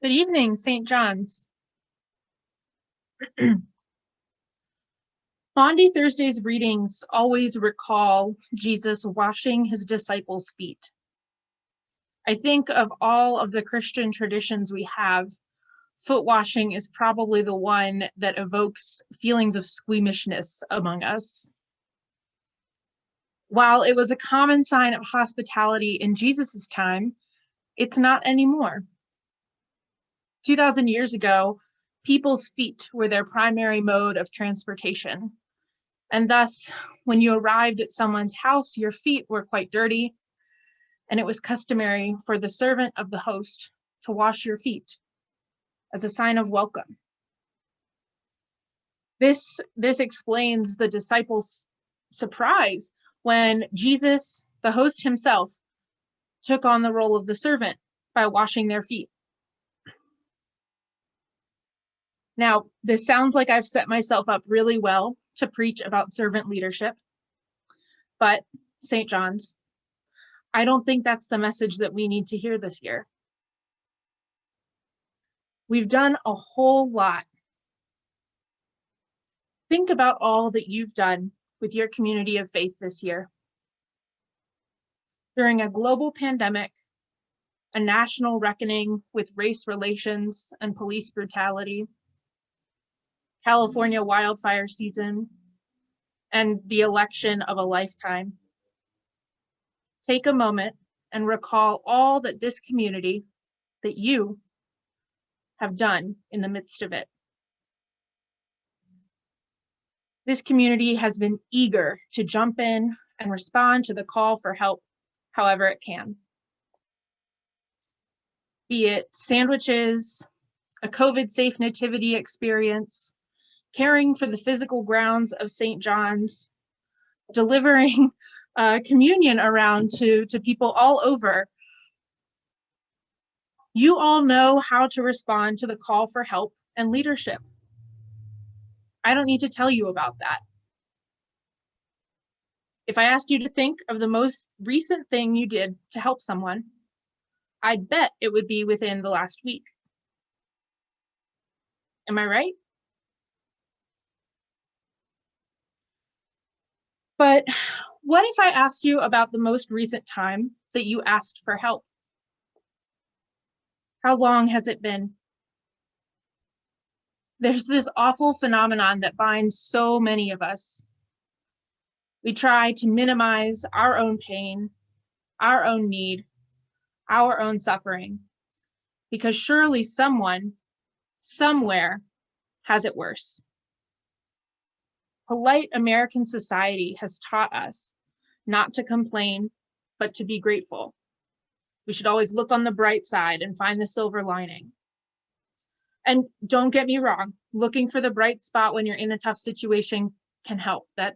Good evening, St. John's. Maundy Thursday's readings always recall Jesus washing his disciples' feet. I think of all of the Christian traditions we have, foot washing is probably the one that evokes feelings of squeamishness among us. While it was a common sign of hospitality in Jesus's time, it's not anymore. 2,000 years ago, people's feet were their primary mode of transportation. And thus, when you arrived at someone's house, your feet were quite dirty, and it was customary for the servant of the host to wash your feet as a sign of welcome. This explains the disciples' surprise when Jesus, the host himself, took on the role of the servant by washing their feet. Now, this sounds like I've set myself up really well to preach about servant leadership, but St. John's, I don't think that's the message that we need to hear this year. We've done a whole lot. Think about all that you've done with your community of faith this year. During a global pandemic, a national reckoning with race relations and police brutality, California wildfire season, and the election of a lifetime. Take a moment and recall all that this community, that you, have done in the midst of it. This community has been eager to jump in and respond to the call for help however it can. Be it sandwiches, a COVID-safe nativity experience, caring for the physical grounds of St. John's, delivering communion around to people all over. You all know how to respond to the call for help and leadership. I don't need to tell you about that. If I asked you to think of the most recent thing you did to help someone, I'd bet it would be within the last week. Am I right? But what if I asked you about the most recent time that you asked for help? How long has it been? There's this awful phenomenon that binds so many of us. We try to minimize our own pain, our own need, our own suffering, because surely someone, somewhere, has it worse. Polite American society has taught us not to complain, but to be grateful. We should always look on the bright side and find the silver lining. And don't get me wrong, looking for the bright spot when you're in a tough situation can help. That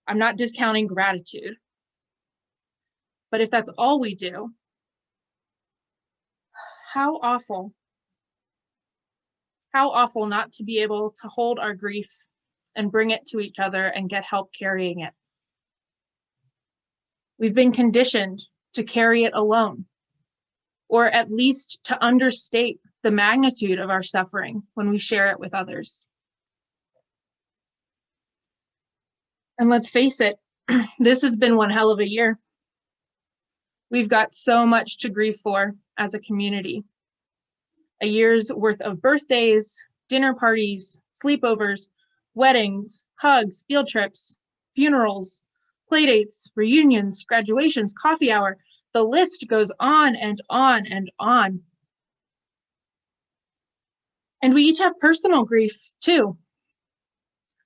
I'm not discounting gratitude. But if that's all we do, how awful not to be able to hold our grief and bring it to each other and get help carrying it. We've been conditioned to carry it alone, or at least to understate the magnitude of our suffering when we share it with others. And let's face it, this has been one hell of a year. We've got so much to grieve for as a community. A year's worth of birthdays, dinner parties, sleepovers, weddings, hugs, field trips, funerals, playdates, reunions, graduations, coffee hour. The list goes on and on and on. And we each have personal grief too.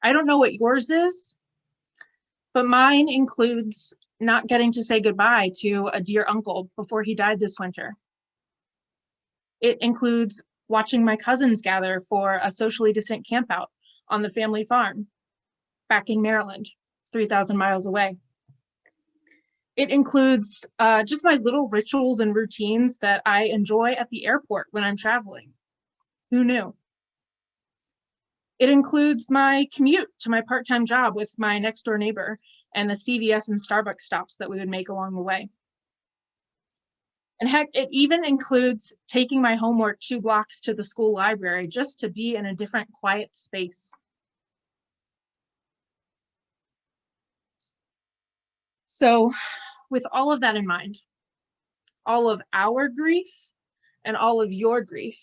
I don't know what yours is, but mine includes not getting to say goodbye to a dear uncle before he died this winter. It includes watching my cousins gather for a socially distant campout on the family farm back in Maryland, 3,000 miles away. It includes just my little rituals and routines that I enjoy at the airport when I'm traveling. Who knew? It includes my commute to my part-time job with my next door neighbor and the CVS and Starbucks stops that we would make along the way. And heck, it even includes taking my homework 2 blocks to the school library just to be in a different quiet space. So with all of that in mind, all of our grief and all of your grief,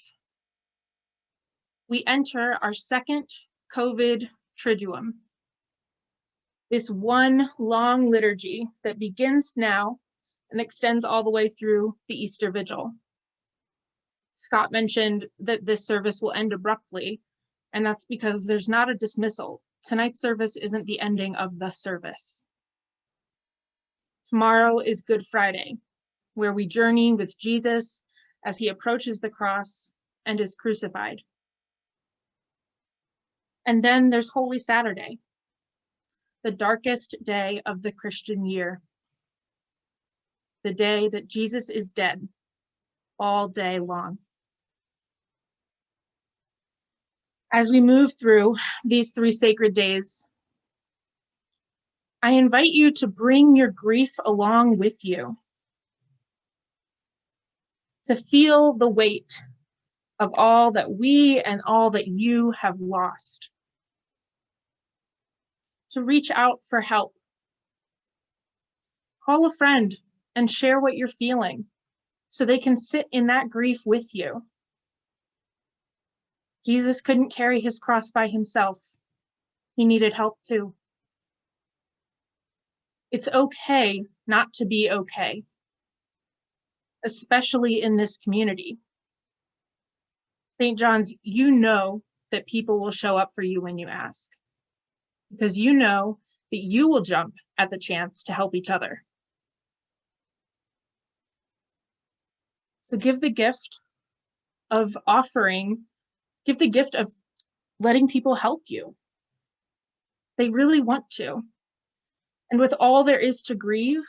we enter our second COVID Triduum. This one long liturgy that begins now and extends all the way through the Easter Vigil. Scott mentioned that this service will end abruptly, and that's because there's not a dismissal. Tonight's service isn't the ending of the service. Tomorrow is Good Friday, where we journey with Jesus as he approaches the cross and is crucified. And then there's Holy Saturday, the darkest day of the Christian year, the day that Jesus is dead all day long. As we move through these 3 sacred days, I invite you to bring your grief along with you, to feel the weight of all that we and all that you have lost, to reach out for help. Call a friend and share what you're feeling so they can sit in that grief with you. Jesus couldn't carry his cross by himself. He needed help too. It's okay not to be okay, especially in this community. St. John's, you know that people will show up for you when you ask, because you know that you will jump at the chance to help each other. So give the gift of offering, give the gift of letting people help you. They really want to. And with all there is to grieve,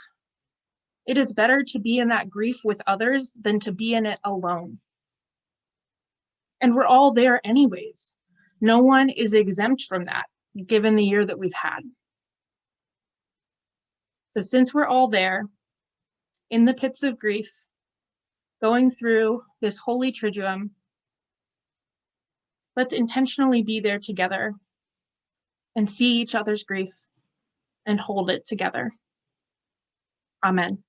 it is better to be in that grief with others than to be in it alone. And we're all there anyways. No one is exempt from that, given the year that we've had. So since we're all there, in the pits of grief, going through this holy Triduum, let's intentionally be there together and see each other's grief and hold it together. Amen.